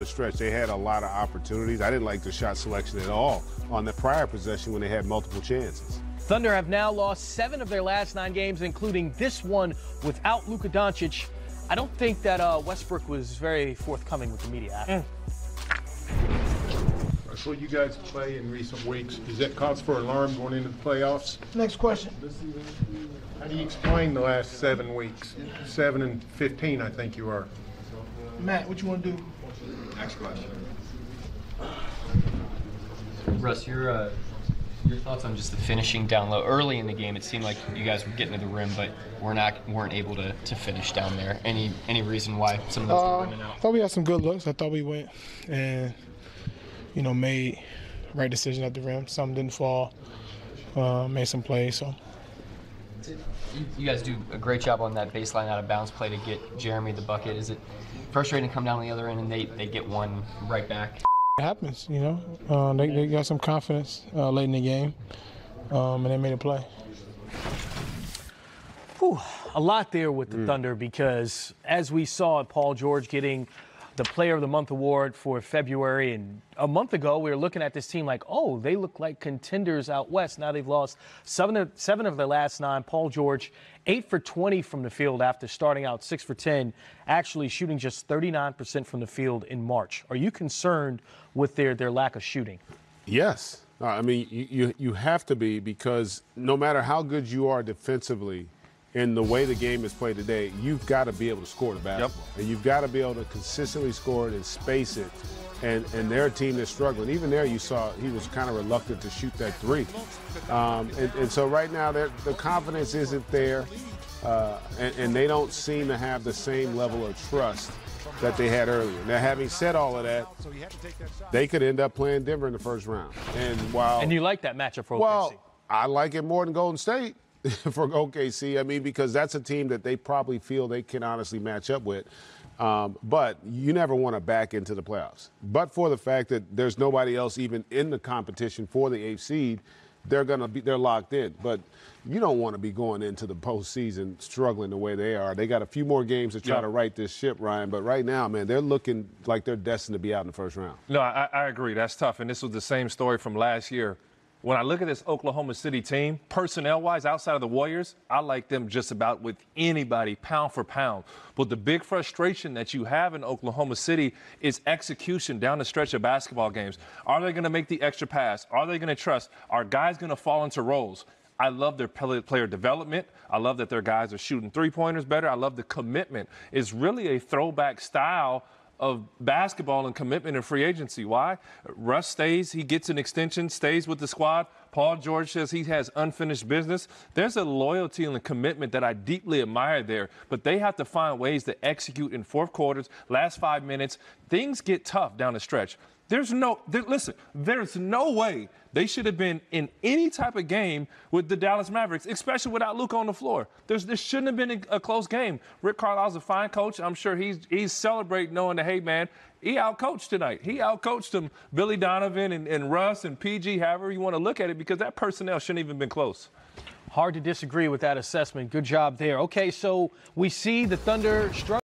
The stretch, they had a lot of opportunities. I didn't like the shot selection at all on the prior possession when they had multiple chances. Thunder have now lost 7 of their last 9 games, including this one without Luka Doncic. I don't think that Westbrook was very forthcoming with the media. So you guys play in recent weeks. Does that cause for alarm going into the playoffs? Next question. How do you explain the last 7 weeks? 7 and 15, I think you are. Matt, what you want to do? Next question. Russ, your thoughts on just the finishing down low early in the game? It seemed like you guys were getting to the rim, but weren't able to finish down there. Any reason why some of those were running out? I thought we had some good looks. I thought we went and made right decision at the rim. Some didn't fall. Made some plays. So. You guys do a great job on that baseline out of bounds play to get Jeremy the bucket. Is it frustrating to come down the other end and they get one right back? It happens, They got some confidence late in the game, and they made a play. Whew, a lot there with the Thunder because, as we saw, Paul George getting the Player of the Month award for February, and a month ago we were looking at this team like, oh, they look like contenders out west. Now they've lost 7 of their last 9. Paul George, 8 for 20 from the field after starting out 6 for 10, actually shooting just 39% from the field in March. Are you concerned with their lack of shooting? Yes. I mean, you have to be, because no matter how good you are defensively, in the way the game is played today, you've got to be able to score the basketball. Yep. And you've got to be able to consistently score it and space it. And they're a team that's struggling. Even there you saw he was kind of reluctant to shoot that 3. And so right now the confidence isn't there. And they don't seem to have the same level of trust that they had earlier. Now, having said all of that, they could end up playing Denver in the first round. And you like that matchup for OKC? Well, I like it more than Golden State. For OKC, I mean, because that's a team that they probably feel they can honestly match up with. But you never want to back into the playoffs. But for the fact that there's nobody else even in the competition for the 8th seed, they're locked in. But you don't want to be going into the postseason struggling the way they are. They got a few more games to try to right this ship, Ryan. But right now, man, they're looking like they're destined to be out in the first round. No, I agree. That's tough. And this was the same story from last year. When I look at this Oklahoma City team, personnel-wise, outside of the Warriors, I like them just about with anybody, pound for pound. But the big frustration that you have in Oklahoma City is execution down the stretch of basketball games. Are they going to make the extra pass? Are they going to trust? Are guys going to fall into roles? I love their player development. I love that their guys are shooting three-pointers better. I love the commitment. It's really a throwback style of basketball and commitment and free agency. Why? Russ stays, he gets an extension, stays with the squad. Paul George says he has unfinished business. There's a loyalty and a commitment that I deeply admire there, but they have to find ways to execute in fourth quarters, last 5 minutes. Things get tough down the stretch. There's no way they should have been in any type of game with the Dallas Mavericks, especially without Luka on the floor. This shouldn't have been a close game. Rick Carlisle's a fine coach. I'm sure he's celebrating knowing that, hey, man, he outcoached tonight. He outcoached them, Billy Donovan and Russ and PG, however you want to look at it, because that personnel shouldn't even been close. Hard to disagree with that assessment. Good job there. Okay, so we see the Thunder struggle.